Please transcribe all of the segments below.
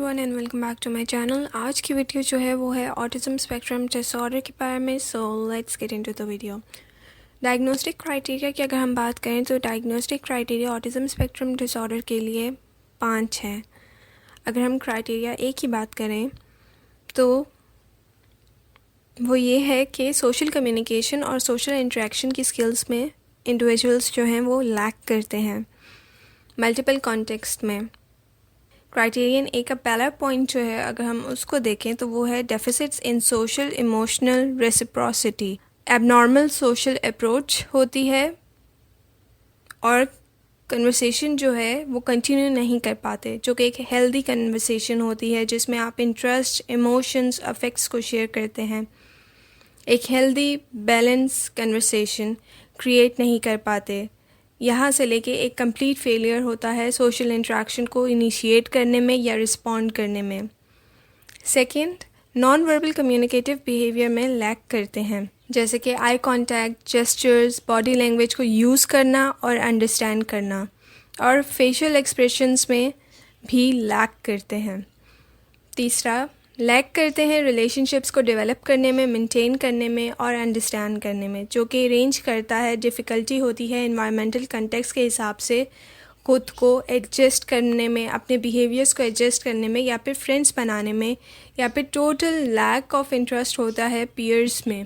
Everyone and welcome back to my channel. आज की video जो है वो है ऑटिज्म स्पेक्ट्रम डिसऑर्डर के बारे में। So let's get into the video. Diagnostic criteria की अगर हम बात करें तो diagnostic criteria autism spectrum disorder के लिए 5 हैं। अगर हम क्राइटेरिया ए की बात करें तो वो ये है कि सोशल कम्युनिकेशन और सोशल इंटरेक्शन की स्किल्स में इंडिविजुअल्स जो हैं वो लैक करते हैं मल्टीपल कॉन्टेक्स्ट में। क्राइटेरियन ए का पहला पॉइंट जो है अगर हम उसको देखें तो वो है deficits in social emotional reciprocity. Abnormal social approach होती है और कन्वर्सेशन जो है वो कंटिन्यू नहीं कर पाते, जो कि एक हेल्दी कन्वर्सेशन होती है जिसमें आप इंटरेस्ट, इमोशंस, अफेक्ट्स को शेयर करते हैं। एक हेल्दी बैलेंस कन्वर्सेशन क्रिएट नहीं कर पाते। यहाँ से लेके एक कंप्लीट फेलियर होता है सोशल इंटरेक्शन को इनिशिएट करने में या रिस्पॉन्ड करने में। Second, non verbal communicative behaviour में लैक करते हैं, जैसे कि eye contact, gestures, body language को यूज़ करना और अंडरस्टैंड करना, और फेशियल एक्सप्रेशंस में भी लैक करते हैं। तीसरा, लैक करते हैं रिलेशनशिप्स को डेवलप करने में, मेंटेन करने में और अंडरस्टैंड करने में, जो कि रेंज करता है, डिफ़िकल्टी होती है एनवायरमेंटल कंटेक्स्ट के हिसाब से खुद को एडजस्ट करने में, अपने बिहेवियर्स को एडजस्ट करने में, या फिर फ्रेंड्स बनाने में, या फिर टोटल लैक ऑफ इंटरेस्ट होता है पीयर्स में,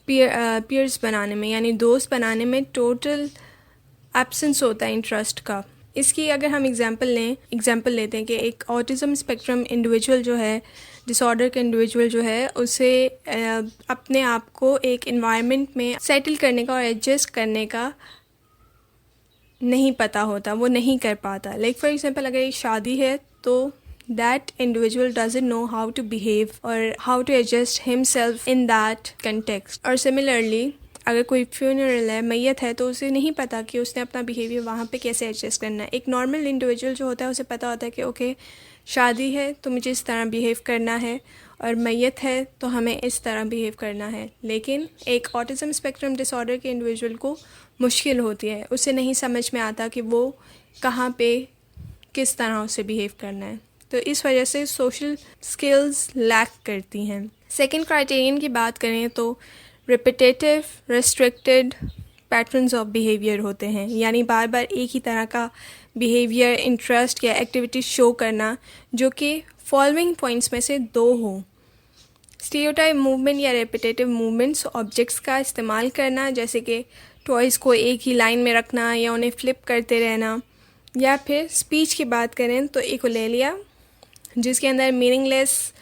पीयर्स बनाने में, यानी दोस्त बनाने में टोटल एब्सेंस होता है इंटरेस्ट का। इसकी अगर हम एग्जांपल लेते हैं कि एक ऑटिज़म स्पेक्ट्रम इंडिविजुअल जो है, डिसऑर्डर का इंडिविजुअल जो है, उसे अपने आप को एक एनवायरनमेंट में सेटल करने का और एडजस्ट करने का नहीं पता होता, वो नहीं कर पाता। लाइक फॉर एग्जांपल अगर एक शादी है तो that individual doesn't know how to behave और how to adjust himself in that context. और सिमिलरली अगर कोई फ्यूनरल है, मैयत है, तो उसे नहीं पता कि उसने अपना बिहेवियर वहाँ पे कैसे एडजस्ट करना है। एक नॉर्मल इंडिविजुअल जो होता है उसे पता होता है कि ओके शादी है तो मुझे इस तरह बिहेव करना है, और मैयत है तो हमें इस तरह बिहेव करना है। लेकिन एक ऑटिज़म स्पेक्ट्रम डिसऑर्डर के इंडिविजुअल को मुश्किल होती है, उसे नहीं समझ में आता कि वो कहाँ पे किस तरह उसे बिहेव करना है, तो इस वजह से सोशल स्किल्स लैक करती हैं। सेकेंड क्राइटेरियन की बात करें तो repetitive restricted patterns of behaviour होते हैं, यानी बार बार एक ही तरह का बिहेवियर, इंटरेस्ट या एक्टिविटी शो करना, जो कि फॉलोइंग पॉइंट्स में से 2 हो। स्टीरियोटाइप मूवमेंट या रेपिटेटिव मूवमेंट्स, ऑब्जेक्ट्स का इस्तेमाल करना, जैसे कि टॉयज़ को एक ही लाइन में रखना या उन्हें फ्लिप करते रहना। या फिर स्पीच की बात करें तो इकोलेलिया, जिसके अंदर मीनिंगलेस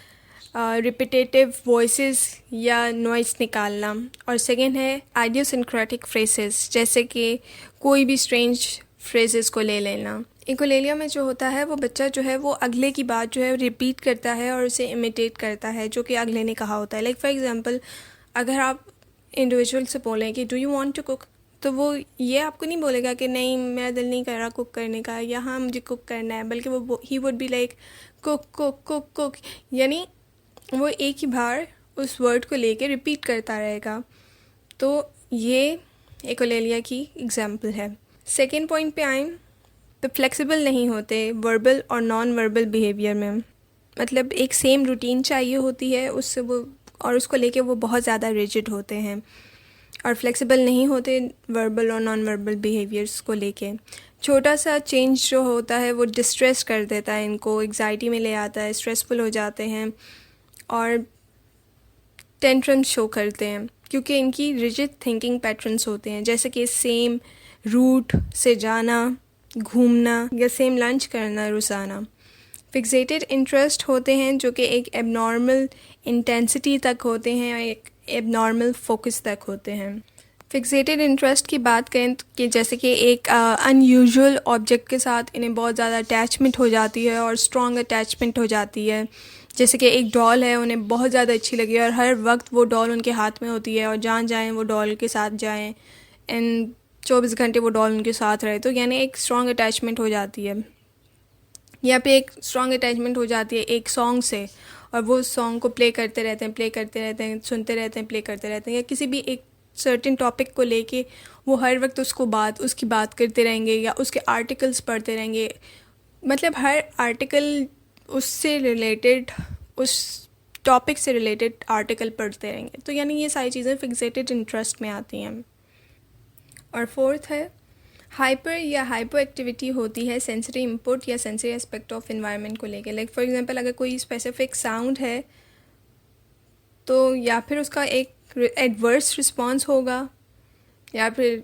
रिपीटेटिव वॉइसेस या नॉइस निकालना। और सेकेंड है आइडियोसिंक्रेटिक फ्रेजेस, जैसे कि कोई भी स्ट्रेंज फ्रेजेस को ले लेना। इकोलेलिया में जो होता है वो बच्चा जो है वो अगले की बात जो है रिपीट करता है और उसे इमिटेट करता है जो कि अगले ने कहा होता है। लाइक फॉर एग्जांपल अगर आप इंडिविजुअल से बोलें कि do you want to cook, तो वो ये आपको नहीं बोलेगा कि नहीं मेरा दिल नहीं कर रहा कुक करने का या हाँ मुझे कुक करना है, बल्कि वो he would be like cook cook cook cook, यानी वो एक ही बार उस वर्ड को लेके रिपीट करता रहेगा। तो ये इकोलेलिया की एग्जाम्पल है। सेकेंड पॉइंट पे आएँ तो फ्लेक्सिबल नहीं होते वर्बल और नॉन वर्बल बिहेवियर में, मतलब एक सेम रूटीन चाहिए होती है उससे वो, और उसको लेके वो बहुत ज़्यादा रिजिड होते हैं और फ्लेक्सिबल नहीं होते वर्बल और नॉन वर्बल बिहेवियर्स को लेके। छोटा सा चेंज जो होता है वो डिस्ट्रेस कर देता है इनको, एग्जाइटी में ले आता है, स्ट्रेसफुल हो जाते हैं और टेंट्रम शो करते हैं, क्योंकि इनकी रिजिड थिंकिंग पैटर्न्स होते हैं, जैसे कि सेम रूट से जाना, घूमना या सेम लंच करना रोज़ाना। फिक्सेटेड इंटरेस्ट होते हैं जो कि एक एबनॉर्मल इंटेंसिटी तक होते हैं, एक एबनॉर्मल फोकस तक होते हैं। फिक्सेटेड इंटरेस्ट की बात करें कि जैसे कि एक अनयूजुअल ऑब्जेक्ट के साथ इन्हें बहुत ज़्यादा अटैचमेंट हो जाती है और स्ट्रॉन्ग अटैचमेंट हो जाती है। जैसे कि एक डॉल है, उन्हें बहुत ज़्यादा अच्छी लगी और हर वक्त वो डॉल उनके हाथ में होती है और जहाँ जाएँ वो डॉल के साथ जाएँ, एंड 24 घंटे वो डॉल उनके साथ रहे, तो यानी एक स्ट्रॉन्ग अटैचमेंट हो जाती है। या फिर एक स्ट्रॉन्ग अटैचमेंट हो जाती है एक सॉन्ग से, और वो सॉन्ग को प्ले करते रहते हैं, सुनते रहते हैं, प्ले करते रहते हैं, या किसी भी एक सर्टेन टॉपिक को लेके वो हर वक्त उसकी बात करते रहेंगे या उसके आर्टिकल्स पढ़ते रहेंगे। मतलब हर आर्टिकल उससे रिलेटेड, उस टॉपिक से रिलेटेड आर्टिकल पढ़ते रहेंगे। तो यानी ये सारी चीज़ें फिक्सेटेड इंटरेस्ट में आती हैं। और फोर्थ है हाइपर या हाइपो एक्टिविटी होती है सेंसरी इनपुट या सेंसरी एस्पेक्ट ऑफ इन्वायरमेंट को लेके। लाइक फॉर एग्जांपल अगर कोई स्पेसिफिक साउंड है तो या फिर उसका एक एडवर्स रिस्पॉन्स होगा या फिर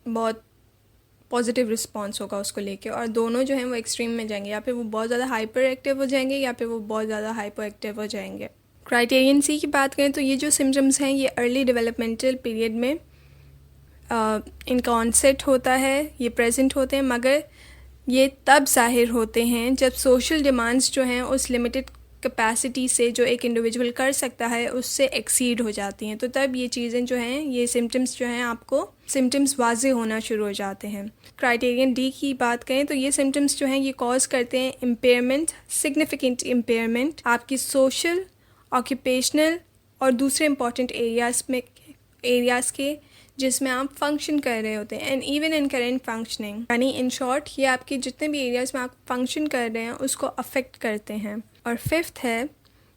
बहुत पॉजिटिव रिस्पॉन्स होगा उसको लेके, और दोनों जो हैं वो एक्सट्रीम में जाएंगे, या फिर वो बहुत ज़्यादा हाइपर एक्टिव हो जाएंगे या फिर वो बहुत ज़्यादा हाइपो एक्टिव हो जाएंगे। क्राइटेरियन सी की बात करें तो ये जो सिम्टम्स हैं ये अर्ली डेवलपमेंटल पीरियड में इनका ऑनसेट होता है, ये प्रेजेंट होते हैं, मगर ये तब ज़ाहिर होते हैं जब सोशल डिमांड्स जो हैं उस लिमिटेड कैपेसिटी से जो एक इंडिविजुअल कर सकता है उससे एक्सीड हो जाती हैं। तो तब ये चीज़ें जो हैं, ये सिम्टम्स जो हैं, आपको सिम्टम्स वाज़े होना शुरू हो जाते हैं। क्राइटेरियन डी की बात करें तो ये सिम्टम्स जो हैं ये कॉज करते हैं इम्पेयरमेंट, सिग्निफिकेंट इम्पेयरमेंट आपकी सोशल, ऑक्यूपेशनल और दूसरे इंपॉर्टेंट एरियाज़ के जिसमें आप फंक्शन कर रहे होते हैं, and even in current functioning. यानी इन शॉर्ट ये आपके जितने भी एरियाज़ में आप फंक्शन कर रहे हैं उसको अफेक्ट करते हैं। और फिफ्थ है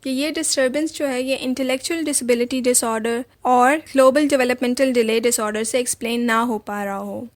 कि ये डिस्टर्बेंस जो है ये इंटेलेक्चुअल डिसेबिलिटी डिसऑर्डर और ग्लोबल डेवलपमेंटल डिले डिसऑर्डर से एक्सप्लेन ना हो पा रहा हो।